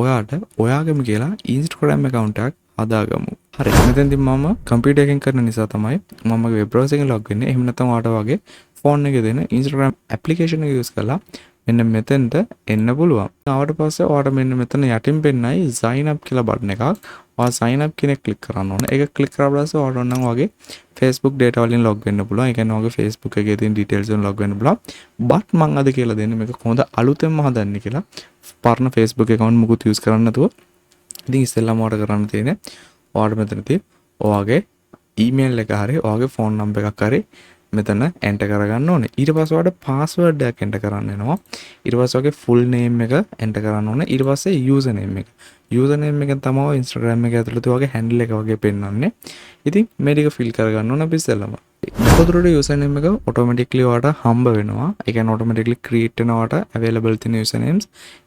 ඔයාට ඔයාගේම කියලා Instagram account එකක් හදාගමු. හරි. මෙතෙන්දී මම කම්පියුටර් එකෙන් කරන නිසා තමයි මම වෙබ් බ්‍රවුසර් එකෙන් ලොග් වෙන්නේ. එහෙම නැත්නම් ඔයාට වගේ ෆෝන් එකේ දෙන Instagram application එක use කරලා මෙන්න මෙතෙන්ට එන්න පුළුවන්. ආවට පස්සේ ඔයාට මෙන්න මෙතන යටින් පෙන්නයි sign up කියලා බටන් එකක්. ඔයා sign up කියන එක ක්ලික් කරන්න ඕනේ. ඒක ක්ලික් කරලා පස්සේ ඔයාට ඕනනම් වගේ Facebook data වලින් log වෙන්න පුළුවන්. ඒ කියන්නේ ඔයාගේ Facebook එකේ තියෙන details වලින් log වෙන්න පුළුවන්. but මම අද කියලා දෙන්නේ මේක කොහොමද අලුතෙන්ම හදන්නේ කියලා. පරණ Facebook account මුකුත් use කරන්න නැතුව. ඉතින් ඉස්සෙල්ලාම ඔයාට කරන්න තියෙන්නේ ඔයාට මෙතනදී ඔයාගේ email එක හරි ඔයාගේ phone number එකක් හරි මෙතන enter කරගන්න ඕනේ. ඊට පස්සේ ඔයාලට password එකක් enter කරන්න වෙනවා. ඊට පස්සේ ඔයාගේ full name එක enter කරන්න ඕනේ. ඊට පස්සේ user name එක. user name එකෙන් තමයි Instagram එක ඇතුළත ඔයාගේ handle එක වගේ පෙන්වන්නේ. ඉතින් මේ ටික fill කරගන්න ඕන අපි ඉස්සෙල්ලාම. මොකදට user name එක automatically ඔයාට හම්බ වෙනවා. ඒ කියන්නේ automatically create වෙනවා ඔයාට available තියෙන user names.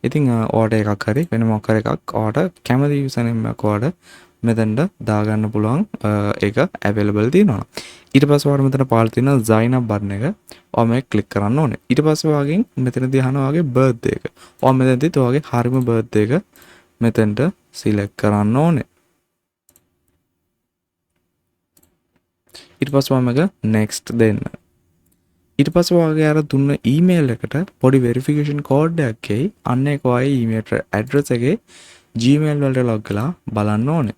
ඉතින් ඔයාට එකක් හරි වෙන මොකක් හරි එකක් ඔයාට කැමති user name එකක් ඔයාට මෙතෙන්ට දාගන්න පුළුවන් ඒක available තියෙනවා. ඊට පස්සේ ඔයාලා මෙතන පාළ තියෙන sign up button එක ඔයා මේක ක්ලික් කරන්න ඕනේ. ඊට පස්සේ ඔයාගෙන් මෙතනදී අහනවා ඔයාගේ birthday එක. ඔයා මෙතනදී ඔයාගේ හරිම birthday එක මෙතෙන්ට select කරන්න ඕනේ. ඊට පස්සේ ඔයා මේක next දෙන්න. ඊට පස්සේ ඔයාගේ අර දුන්න email එකට පොඩි verification code එකක් එයි. අන්න ඒක ඔයාගේ email address එකේ Gmail වලට log කරලා බලන්න ඕනේ.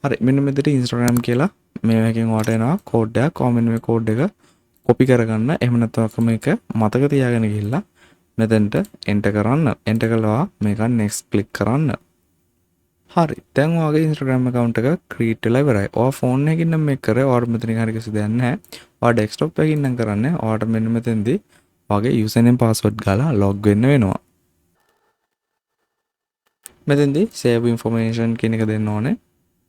හරි මෙන්න මෙතන Instagram කියලා මේකෙන් ඔයාට එනවා කෝඩ් එකක්. ඔයා මෙන්න මේ කෝඩ් එක කොපි කරගන්න. එහෙම නැත්නම් මේක මතක තියාගෙන ගිහිල්ලා මෙතෙන්ට enter කරන්න. enter කළා මේක next click කරන්න. හරි. දැන් ඔයාගේ Instagram account එක create වෙලා ඉවරයි. ඔයා phone එකකින් නම් මේක කරේ. ඔයාට මෙතනින් හරි කිසි දෙයක් නැහැ. ඔයා desktop එකකින් නම් කරන්නේ. ඔයාට මෙන්න මෙතෙන්දී ඔයාගේ username password ගාලා log වෙන්න වෙනවා. මෙතෙන්දී save information කියන එක දෙන්න ඕනේ.